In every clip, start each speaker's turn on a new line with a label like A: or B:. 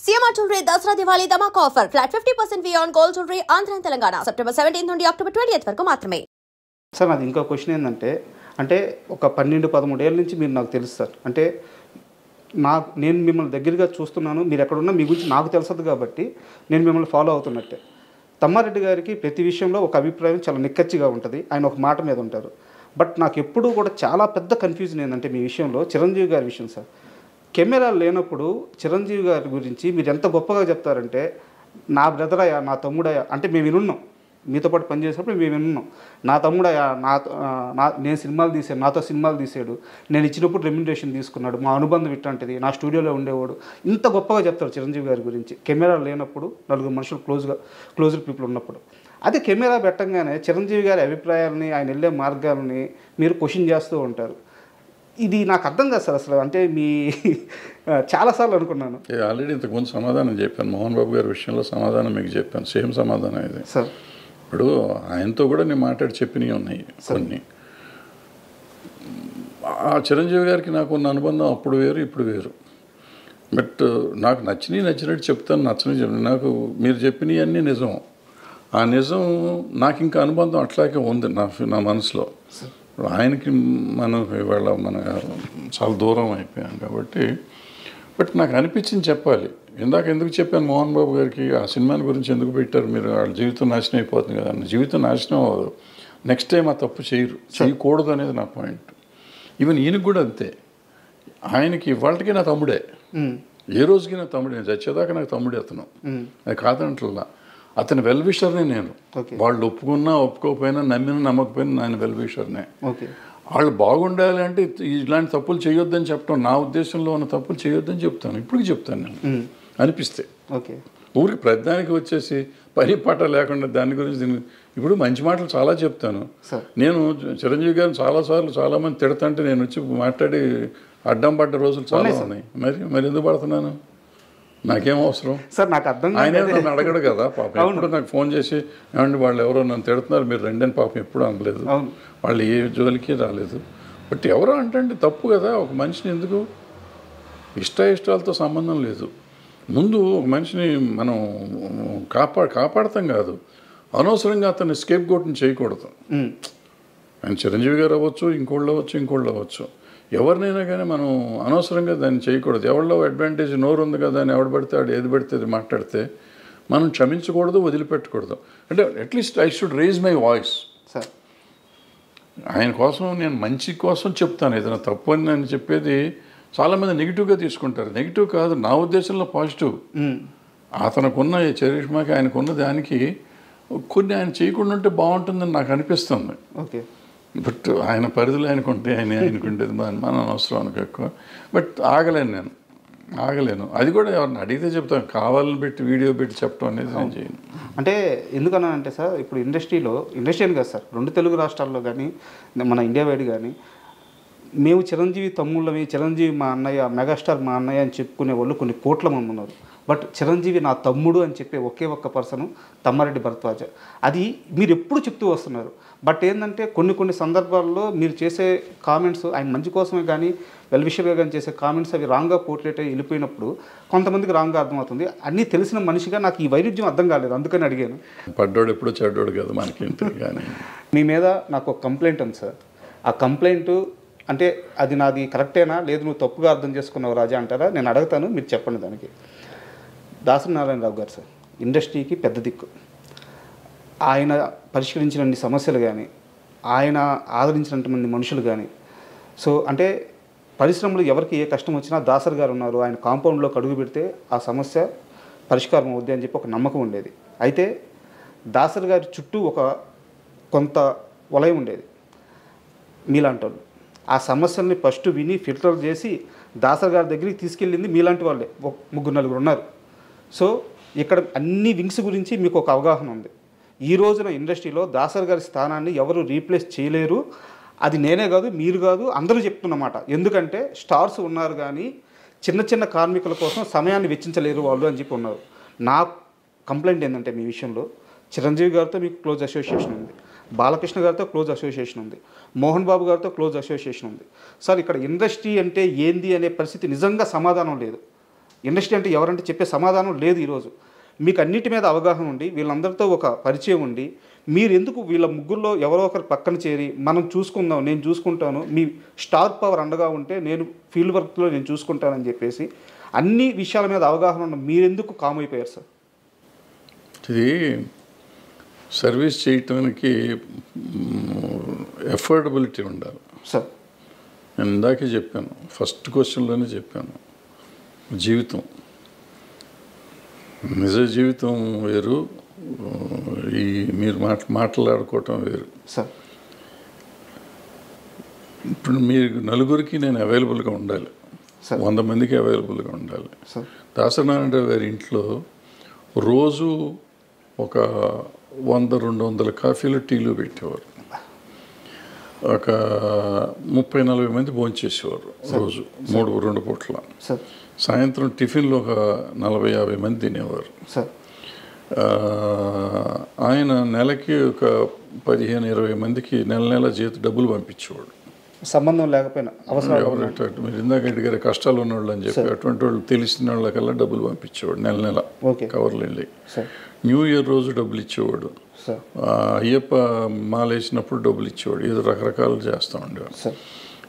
A: CMR Jewelry Dasra Diwali Dhamaka offer. Flat 50% fee on gold jewelry Andhra and Telangana. September 17th నుండి October 20th వరకు మాత్రమే.
B: Sir నాది ఇంకో question ఏంటంటే ఒక 12-13 ఏళ్ళ నుంచి మీరు నాకు తెలుసు సార్. అంటే నేను మిమ్మల్ని దగ్గరగా చూస్తున్నాను, మీరు ఎక్కడున్నా మీ గురించి నాకు తెలుసదు కాబట్టి నేను మిమ్మల్ని ఫాలో అవుతున్నట్టే. తమ్మారెడ్డి గారికి ప్రతి విషయంలో ఒక అభిప్రాయం చాలా నిక్కచ్చిగా ఉంటుంది, ఆయన ఒక మాట మీద ఉంటారు. బట్ నాకు ఎప్పుడూ కూడా చాలా పెద్ద కన్ఫ్యూజన్ ఏంటంటే మీ విషయంలో చిరంజీవి గారి విషయం సార్. కెమెరాలు లేనప్పుడు చిరంజీవి గారి గురించి మీరు ఎంత గొప్పగా చెప్తారంటే నా బ్రదరయ్యా, నా తమ్ముడయ్యా, అంటే మేము వినున్నాం, మీతో పాటు పనిచేసినప్పుడు మేము వినున్నాం, నా తమ్ముడయ్యా, నేను సినిమాలు తీసాను, నాతో సినిమాలు తీసాడు, నేను ఇచ్చినప్పుడు రెమ్యునరేషన్ తీసుకున్నాడు, మా అనుబంధం ఇట్లాంటిది, నా స్టూడియోలో ఉండేవాడు, ఇంత గొప్పగా చెప్తారు చిరంజీవి గారి గురించి. కెమెరా లేనప్పుడు నలుగురు మనుషులు క్లోజ్డ్ పీపుల్ ఉన్నప్పుడు. అదే కెమెరా పెట్టంగానే చిరంజీవి గారి అభిప్రాయాలని, ఆయన వెళ్ళే మార్గాలని మీరు క్వశ్చన్ చేస్తూ ఉంటారు. ఇది నాకు అర్థం కాదు సార్ అసలు. అంటే మీ చాలాసార్లు అనుకున్నాను.
C: ఆల్రెడీ ఇంతకుముందు సమాధానం చెప్పాను, మోహన్ బాబు గారి విషయంలో సమాధానం మీకు చెప్పాను, సేమ్ సమాధానం ఇది
B: సార్.
C: ఇప్పుడు ఆయనతో కూడా నేను మాట్లాడి చెప్పినవి ఉన్నాయి కొన్ని. ఆ చిరంజీవి గారికి నాకు ఉన్న అనుబంధం అప్పుడు వేరు, ఇప్పుడు వేరు. బట్ నాకు నచ్చినట్టు చెప్తాను, నచ్చని నాకు మీరు చెప్పినవి అన్నీ నిజం. ఆ నిజం నాకు ఇంకా అనుబంధం అట్లాగే ఉంది నా మనసులో. ఆయనకి మనం ఇవాళ చాలా దూరం అయిపోయాం కాబట్టి. బట్ నాకు అనిపించింది చెప్పాలి. ఎందుకు చెప్పాను మోహన్ బాబు గారికి ఆ సినిమాని గురించి ఎందుకు పెట్టారు మీరు, వాళ్ళ జీవితం నాశనం అయిపోతుంది కదా. జీవితం నాశనం అవ్వదు, నెక్స్ట్ టైం ఆ తప్పు చేయకూడదు అనేది నా పాయింట్. ఈవెన్ ఈయనకు కూడా అంతే. ఆయనకి ఇవాళకి నా తమ్ముడే, ఏ రోజుకి నా తమ్ముడే, నేను చచ్చేదాకా నాకు తమ్ముడే అతను, అది కాదంటల్లా. అతని వెల్ విషర్నే నేను. వాళ్ళు ఒప్పుకున్నా ఒప్పుకోకపోయినా, నమ్మినా నమ్మకపోయినా ఆయన వెల్ విషర్నే. వాళ్ళు బాగుండాలి అంటే ఇలాంటి తప్పులు చేయొద్దని చెప్పడం, నా ఉద్దేశంలో ఉన్న తప్పులు చేయొద్దని చెప్తాను, ఇప్పటికి చెప్తాను నేను అనిపిస్తే. ఊరికి ప్రతిదానికి వచ్చేసి పని పాట లేకుండా దాని గురించి ఇప్పుడు మంచి మాటలు చాలా చెప్తాను నేను. చిరంజీవి గారిని చాలాసార్లు చాలామంది తిడతంటే నేను వచ్చి మాట్లాడి అడ్డం పడ్డ రోజులు చాలా ఉన్నాయి. మరి ఎందుకు పడుతున్నాను, నాకేం అవసరం
B: సార్? నాకు అర్థం
C: ఆయన నన్ను అడగడు కదా పాపం. ఎప్పుడు నాకు ఫోన్ చేసి ఏమంటే వాళ్ళు ఎవరో నన్ను తిడుతున్నారు మీరు రెండని పాపం ఎప్పుడు అనలేదు, వాళ్ళు ఏ జోలికి రాలేదు. బట్ ఎవరో అంటే తప్పు కదా. ఒక మనిషిని ఎందుకు ఇష్టాలతో సంబంధం లేదు. ముందు ఒక మనిషిని మనం కాపాడతాం కాదు, అనవసరంగా అతన్ని స్కేప్ గోట్ని చేయకూడదు. ఆయన చిరంజీవి గారు అవ్వచ్చు, ఇంకోళ్ళు అవ్వచ్చు, ఎవరినైనా కానీ మనం అనవసరంగా దాన్ని చేయకూడదు. ఎవరిలో అడ్వాంటేజ్ నోరు ఉంది కదా అని ఎవడు పడితే ఆడు ఏది పడితే అది మాట్లాడితే మనం క్షమించకూడదు, వదిలిపెట్టకూడదు. అంటే at least I should raise my voice sir. ఆయన కోసం నేను మంచి కోసం చెప్తాను. ఏదైనా తప్పు అని నేను చెప్పేది చాలామంది నెగిటివ్గా తీసుకుంటారు. నెగిటివ్ కాదు, నా ఉద్దేశంలో పాజిటివ్. అతనుకున్న చరిష్మాకి ఆయనకున్న దానికి కొన్ని ఆయన చేయకుండా ఉంటే బాగుంటుందని నాకు అనిపిస్తుంది. బట్ ఆయన పరిధిలో ఆయనకుంటే ఆయనకుంటేది మనం అవసరం అనుకో ఎక్కువ. బట్ ఆగలేను. అది కూడా ఎవరిని అడిగితే చెప్తాను, కావాలని పెట్టి వీడియో పెట్టి చెప్పడం అనేది నేను చేయను.
B: అంటే ఎందుకన్నా అంటే సార్, ఇప్పుడు ఇండస్ట్రీ అని కాదు సార్, 2 తెలుగు రాష్ట్రాల్లో కానీ మన ఇండియా వైడ్ కానీ మేము చిరంజీవి తమ్ముళ్ళవి, చిరంజీవి మా అన్నయ్య, మెగాస్టార్ మా అన్నయ్య అని చెప్పుకునే వాళ్ళు కొన్ని కోట్ల మంది ఉన్నారు. బట్ చిరంజీవి నా తమ్ముడు అని చెప్పే ఒకే ఒక్క పర్సన్ తమ్మారెడ్డి భరద్వాజ. అది మీరు ఎప్పుడు చెప్తూ వస్తున్నారు. బట్ ఏంటంటే కొన్ని సందర్భాల్లో మీరు చేసే కామెంట్స్ ఆయన మంచి కోసమే కానీ వెల్ విషర్గా కానీ చేసే కామెంట్స్ అవి రాంగ్గా పోర్ట్రేట్ అయ్యి వెళ్ళిపోయినప్పుడు కొంతమందికి రాంగ్గా అర్థమవుతుంది. అన్నీ తెలిసిన మనిషిగా నాకు ఈ వైరుధ్యం అర్థం కాలేదు, అందుకని అడిగాను.
C: పడ్డోడు ఎప్పుడు చెడ్డోడు కదా మనకి. కానీ
B: మీ మీద నాకు ఒక కంప్లైంట్ ఉంది సార్. ఆ కంప్లైంట్ అంటే అది నాది కరెక్టేనా, లేదు నువ్వు తప్పుగా అర్థం చేసుకున్నావు రాజా అంటారా? నేను అడుగుతాను, మీరు చెప్పండి దానికి. దాసరి నారాయణరావు గారు సార్ ఇండస్ట్రీకి పెద్ద దిక్కు. ఆయన పరిష్కరించినన్ని సమస్యలు కానీ, ఆయన ఆదరించినటువంటి మనుషులు కానీ, సో అంటే పరిశ్రమలు ఎవరికి ఏ కష్టం వచ్చినా దాసరి గారు ఉన్నారు, ఆయన కాంపౌండ్లోకి అడుగు పెడితే ఆ సమస్య పరిష్కారం అవుద్ది అని చెప్పి ఒక నమ్మకం ఉండేది. అయితే దాసరి గారి చుట్టూ కొంత వలయం ఉండేది మీలాంటి వాళ్ళు. ఆ సమస్యల్ని ఫస్ట్ విని ఫిల్టర్ చేసి దాసరి గారి దగ్గరికి తీసుకెళ్ళింది మీలాంటి వాళ్ళే, 3-4 ఉన్నారు. సో ఇక్కడ అన్ని వింగ్స్ గురించి మీకు ఒక అవగాహన ఉంది. ఈ రోజున ఇండస్ట్రీలో దాసరి గారి స్థానాన్ని ఎవరు రీప్లేస్ చేయలేరు. అది నేనే కాదు, మీరు కాదు, అందరూ చెప్తున్నమాట. ఎందుకంటే స్టార్స్ ఉన్నారు కానీ చిన్న కార్మికుల కోసం సమయాన్ని వెచ్చించలేరు వాళ్ళు అని చెప్పి ఉన్నారు. నా కంప్లైంట్ ఏంటంటే మీ విషయంలో చిరంజీవి గారితో మీకు క్లోజ్ అసోసియేషన్ ఉంది, బాలకృష్ణ గారితో క్లోజ్ అసోసియేషన్ ఉంది, మోహన్ బాబు గారితో క్లోజ్ అసోసియేషన్ ఉంది. సార్ ఇక్కడ ఇండస్ట్రీ అంటే ఏంది అనే పరిస్థితి నిజంగా సమాధానం లేదు. ఇండస్ట్రీ అంటే ఎవరంటే చెప్పే సమాధానం లేదు ఈరోజు. మీకు అన్నిటి మీద అవగాహన ఉండి వీళ్ళందరితో ఒక పరిచయం ఉండి మీరు ఎందుకు వీళ్ళ ముగ్గురులో ఎవరో ఒకరు పక్కన చేరి మనం చూసుకుందాం, నేను చూసుకుంటాను, మీ స్టార్ పవర్ అండగా ఉంటే నేను ఫీల్డ్ వర్క్లో నేను చూసుకుంటానని చెప్పేసి అన్ని విషయాల మీద అవగాహన ఉన్న మీరెందుకు కామ్ అయిపోయారు సార్?
C: ఇది సర్వీస్ చేయటానికి ఎఫోర్డబిలిటీ ఉండాలి
B: సార్.
C: నేను ఇందాకే చెప్పాను, ఫస్ట్ క్వశ్చన్లోనే చెప్పాను, జీవితం నిజ జీవితం వేరు, ఈ మీరు మాట్లాడుకోవటం వేరు
B: సార్.
C: ఇప్పుడు మీరు నలుగురికి నేను అవైలబుల్గా ఉండాలి, 100 మందికి అవైలబుల్గా ఉండాలి. దాసనారాయణరావు గారి ఇంట్లో రోజు ఒక 100-200 కాఫీలు టీలు పెట్టేవారు, ఒక 30-40 మంది భోంచేసేవారు రోజు 2 పూట్ల. సాయంత్రం టిఫిన్లో ఒక 40-50 మంది తినేవారు. ఆయన నెలకి ఒక 15-20 మందికి నెల డబ్బులు పంపించేవాడు,
B: సంబంధం లేకపోయినా అవసరం.
C: మీరు ఇందాక అడిగారు కష్టాలు ఉన్నవాళ్ళు అని చెప్పి, అటువంటి వాళ్ళు తెలిసిన వాళ్ళకల్లా డబ్బులు పంపించేవాడు నెల కవర్లు వెళ్ళి. న్యూ ఇయర్ రోజు డబ్బులు ఇచ్చేవాడు, అయ్యప్ప మాలేసినప్పుడు డబ్బులు ఇచ్చేవాడు, ఏదో రకరకాలు చేస్తూ ఉండేవారు.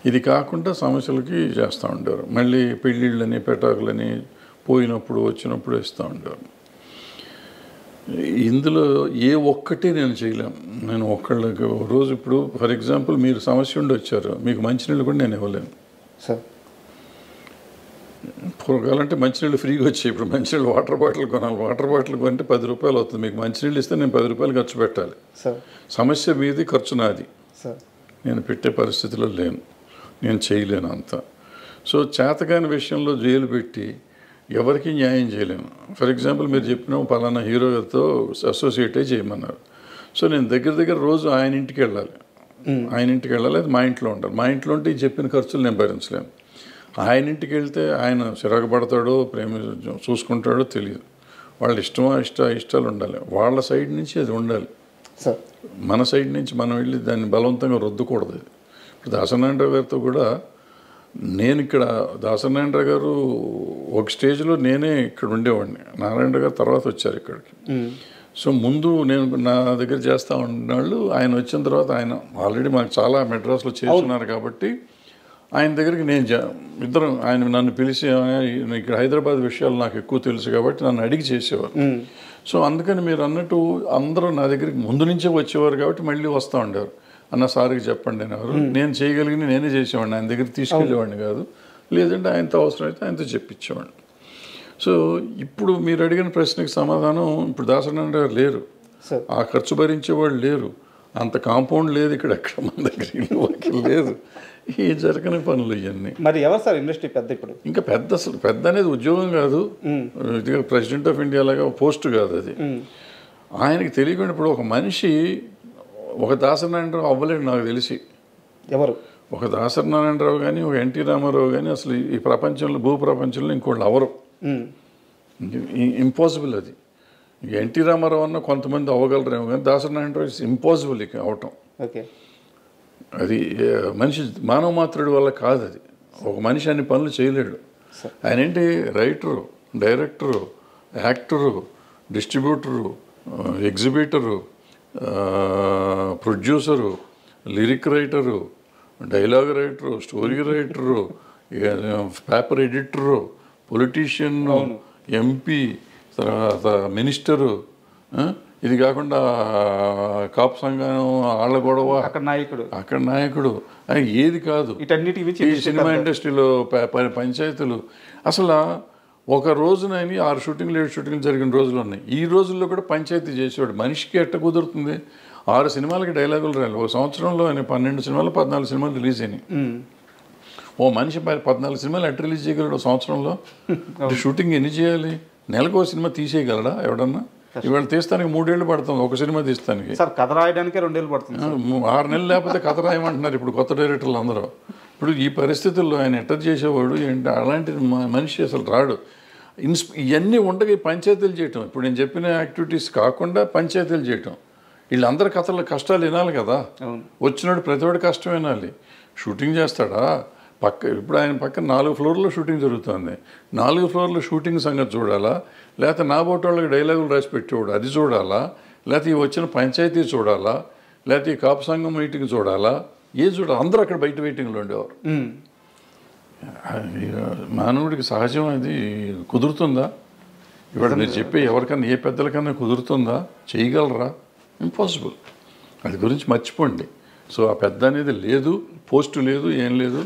C: ఇది కాకుండా సమస్యలకి చేస్తూ ఉండేవారు, మళ్ళీ పెళ్ళిళ్ళని పెటాకులని పోయినప్పుడు వచ్చినప్పుడు ఇస్తూ ఉండేవారు. ఇందులో ఏ ఒక్కటి నేను చేయలేను. నేను ఒక్కళ్ళకి రోజు ఇప్పుడు ఫర్ ఎగ్జాంపుల్ మీరు సమస్య ఉండి వచ్చారు, మీకు మంచినీళ్ళు కూడా నేను ఇవ్వలేను
B: సార్.
C: పూర్వకాలంటే మంచినీళ్ళు ఫ్రీగా వచ్చాయి, ఇప్పుడు మంచినీళ్ళు వాటర్ బాటిల్ కొనాలి, వాటర్ బాటిల్ కొంటే 10 రూపాయలు అవుతుంది, మీకు మంచినీళ్ళు ఇస్తే నేను 10 రూపాయలు ఖర్చు పెట్టాలి. సమస్య మీది, ఖర్చు నాది, నేను పెట్టే పరిస్థితిలో లేను, నేను చేయలేను అంత. సో చేతకాని విషయంలో జైలు పెట్టి ఎవరికి న్యాయం చేయలేను. ఫర్ ఎగ్జాంపుల్ మీరు చెప్పిన పలానా హీరోతో అసోసియేట్ అయ్యి చేయమన్నారు, సో నేను దగ్గర రోజు ఆయన ఇంటికి వెళ్ళాలి, అది మా ఇంట్లో ఉండాలి. మా ఇంట్లో ఉంటే చెప్పిన ఖర్చులు నేను భరించలేను. ఆయన ఇంటికి వెళ్తే ఆయన చిరాకు పడతాడో ప్రేమ చూసుకుంటాడో తెలియదు. వాళ్ళ ఇష్టాలు ఉండాలి, వాళ్ళ సైడ్ నుంచి అది ఉండాలి, మన సైడ్ నుంచి మనం వెళ్ళి దాన్ని బలవంతంగా రుద్దకూడదు. ఇప్పుడు దాసనారాయణరావు గారితో కూడా నేను ఇక్కడ దాసనారాయణరావు గారు ఒక స్టేజ్లో నేనే ఇక్కడ ఉండేవాడిని, నారాయణరావు గారు తర్వాత వచ్చారు ఇక్కడికి. సో ముందు నేను నా దగ్గర చేస్తూ ఉన్నవాళ్ళు ఆయన వచ్చిన తర్వాత ఆయన ఆల్రెడీ మాకు చాలా మెడ్రాస్లో చేస్తున్నారు కాబట్టి ఆయన దగ్గరికి నేను ఇద్దరం ఆయన నన్ను పిలిచి ఇక్కడ హైదరాబాద్ విషయాలు నాకు ఎక్కువ తెలుసు కాబట్టి నన్ను అడిగి చేసేవారు. సో అందుకని మీరు అన్నట్టు అందరూ నా దగ్గరికి ముందు నుంచే వచ్చేవారు కాబట్టి మళ్ళీ వస్తూ ఉండేవారు, అన్న సార్కి చెప్పండి అనేవారు. నేను చేయగలిగిన నేనే చేసేవాడిని, ఆయన దగ్గరికి తీసుకెళ్ళేవాడిని కాదు, లేదంటే ఆయనతో అవసరమైతే ఆయనతో చెప్పించేవాడిని. సో ఇప్పుడు మీరు అడిగిన ప్రశ్నకి సమాధానం, ఇప్పుడు దాసనారాయణ గారు లేరు, ఆ ఖర్చు భరించేవాళ్ళు లేరు, అంత కాంపౌండ్ లేదు ఇక్కడ, ఎక్కడ మన దగ్గర ఇల్లు లేదు, ఈ జరగని పనులు ఇవన్నీ.
B: మరి ఎవరు సార్ ఇండస్ట్రీ పెద్ద? ఇప్పుడు ఇంకా
C: అసలు పెద్ద అనేది ఉద్యోగం కాదు, ఇది ప్రెసిడెంట్ ఆఫ్ ఇండియా లాగా పోస్ట్ కాదు అది. ఆయనకి తెలియకుండా ఇప్పుడు ఒక మనిషి ఒక దాసనారాయణరావు అవ్వలేడు నాకు తెలిసి.
B: ఎవరు?
C: ఒక దాసనారాయణరావు కానీ ఒక ఎన్టీ రామారావు కానీ అసలు ఈ ప్రపంచంలో భూప్రపంచంలో ఇంకోళ్ళు అవరు, ఇంపాసిబుల్ అది. ఎన్టీ రామారావు అన్న కొంతమంది అవ్వగలరేమో కానీ దాసనారాయణరావు ఇట్స్ ఇంపాసిబుల్ ఇక అవటం.
B: ఓకే,
C: అది మనిషి మానవ మాత్రుడి వల్ల కాదు, అది ఒక మనిషి అన్ని పనులు చేయలేడు. ఆయన ఏంటి writer, director, actor, distributor, exhibitor, producer, lyric writer, dialogue writer, story writer, paper editor, politician, MP, తర్వాత మినిస్టరు, ఇది కాకుండా కాపు సంఘం ఆళ్ళ గొడవ, అక్కడ నాయకుడు ఏది కాదు. ఈ సినిమా ఇండస్ట్రీలో పంచాయతీలు అసలు ఒక రోజునని 6 షూటింగ్లు 7 షూటింగ్లు జరిగిన రోజులు ఉన్నాయి. ఈ రోజుల్లో కూడా పంచాయతీ చేసేవాడు. మనిషికి ఎట్ట కుదురుతుంది? 6 సినిమాలకి డైలాగులు రాయాలి. ఒక సంవత్సరంలో ఆయన 12 సినిమాలు 14 సినిమాలు రిలీజ్ అయినాయి. ఓ మనిషి 14 సినిమాలు ఎట్ట రిలీజ్ చేయగలడు ఒక సంవత్సరంలో? షూటింగ్ ఎన్ని చేయాలి? నెలకు ఒక సినిమా తీసేయగలడా ఎవడన్నా? ఇవాళ తీస్తానికి 3 ఏళ్ళు పడుతుంది ఒక సినిమా తీస్తానికి.
B: కథ రాయడానికి 2 ఏళ్ళు పడుతుంది.
C: 6 నెలలు లేకపోతే కథ రాయమంటున్నారు ఇప్పుడు కొత్త డైరెక్టర్లు అందరూ. ఇప్పుడు ఈ పరిస్థితుల్లో ఆయన ఎట్ట చేసేవాడు ఏంటి? అలాంటి మనిషి అసలు రాడు. ఇవన్నీ ఉండగా పంచాయతీలు చేయటం, ఇప్పుడు నేను చెప్పిన యాక్టివిటీస్ కాకుండా పంచాయతీలు చేయటం, వీళ్ళందరి కథల కష్టాలు వినాలి కదా. వచ్చినాడు ప్రతివాడు కష్టం వినాలి. షూటింగ్ చేస్తాడా, ఇప్పుడు ఆయన పక్కన 4 ఫ్లోర్లో షూటింగ్ జరుగుతుంది. 4 ఫ్లోర్లో షూటింగ్ సంగతి చూడాలా, లేకపోతే నా బోటి వాళ్ళకి డైలాగులు రాసి పెట్టేవాడు అది చూడాలా, లేకపోతే ఈ వచ్చిన పంచాయతీ చూడాలా, లేకపోతే ఈ కాపు సంఘం మీటింగ్ చూడాలా, ఏది చూడాలి? అందరూ అక్కడ బయట వెయిటింగ్లో ఉండేవారు. మానవుడికి సహజం అది కుదురుతుందా? ఇవాళ మీరు చెప్పే ఎవరికన్నా ఏ పెద్దలకన్నా కుదురుతుందా? చేయగలరా? ఇంపాసిబుల్. అది గురించి మర్చిపోండి. సో ఆ పెద్ద అనేది లేదు, పోస్టు లేదు, ఏం లేదు.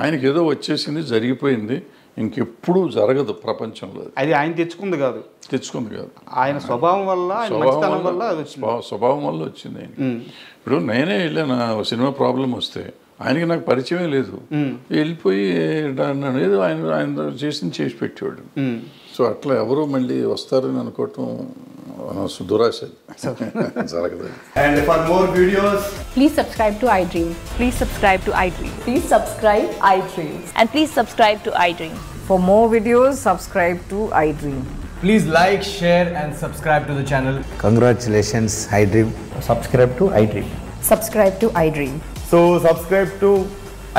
C: ఆయనకి ఏదో వచ్చేసింది, జరిగిపోయింది, ఇంకెప్పుడు జరగదు ప్రపంచంలో.
B: అది ఆయన తెచ్చుకుంది కాదు, ఆయన స్వభావం వల్ల,
C: స్వభావం వల్ల వచ్చింది ఆయన. ఇప్పుడు నేనే వెళ్ళాను సినిమా ప్రాబ్లం వస్తే, ఆయనకి నాకు పరిచయమే లేదు, వెళ్ళిపోయి ఏదో ఆయన చేసి పెట్టేవాడు. సో అట్లా ఎవరు మళ్ళీ వస్తారని అనుకోవటం దురాశ, జరగదు.
D: And for more videos,
E: please subscribe to iDream.
F: Please subscribe to iDream.
E: Please subscribe iDream.
F: And please subscribe to iDream.
G: For more videos, subscribe to iDream.
D: please like, share and subscribe to the channel.
H: Congratulations, iDream.
I: Subscribe to iDream.
E: Subscribe to iDream.
D: So subscribe to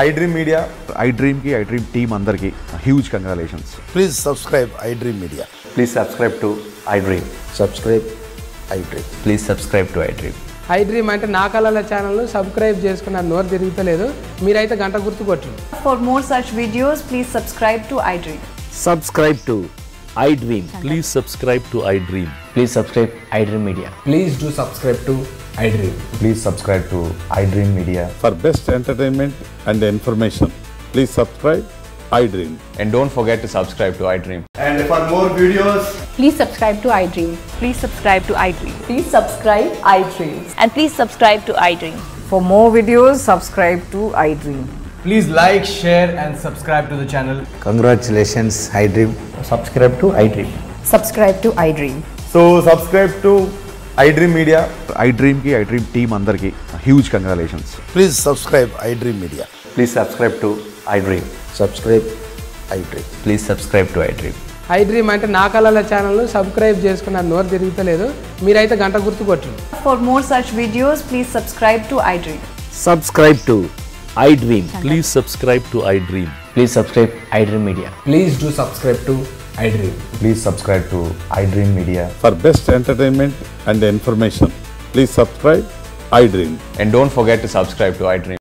D: iDream Media.
J: iDream ki iDream team andarki huge congratulations.
H: Please subscribe iDream Media.
I: Please subscribe to iDream.
H: Subscribe iDream.
I: Please subscribe to iDream.
K: iDream అంటే నా కళల channel subscribe చేసుకున్న నోరు తిరుగుతలేదు, మీరైతే గంట గుర్తు కొట్టండి.
F: For more such videos, please subscribe to iDream.
H: Subscribe to iDream.
L: Please subscribe to iDream.
I: Please subscribe iDream Media.
D: Please do subscribe to iDream.
H: Please subscribe to iDream Media.
C: For best entertainment and information, please subscribe iDream.
I: And don't forget to subscribe to iDream.
D: And for more videos,
E: Please subscribe to iDream.
F: Please subscribe to iDream.
E: Please subscribe iDream.
F: And please subscribe to iDream.
G: For more videos, subscribe to iDream.
D: please like, share and subscribe to the channel.
H: Congratulations, iDream.
I: Subscribe to iDream.
E: Subscribe to iDream.
D: So subscribe to iDream Media.
J: iDream ki iDream team andarki huge congratulations.
H: Please subscribe iDream Media.
I: Please subscribe to iDream.
H: Subscribe iDream.
I: Please subscribe to iDream.
K: iDream అంటే నా కళల channel subscribe చేసుకున్న నోరు తిరుగుతలేదు, మీరైతే గంట గుర్తు కొట్టండి.
F: For more such videos, please subscribe to iDream.
H: Subscribe to iDream.
L: Please subscribe to iDream.
I: Please subscribe iDream Media.
D: Please do subscribe to iDream.
H: Please subscribe to iDream Media.
C: For best entertainment and information, please subscribe iDream.
I: And don't forget to subscribe to iDream.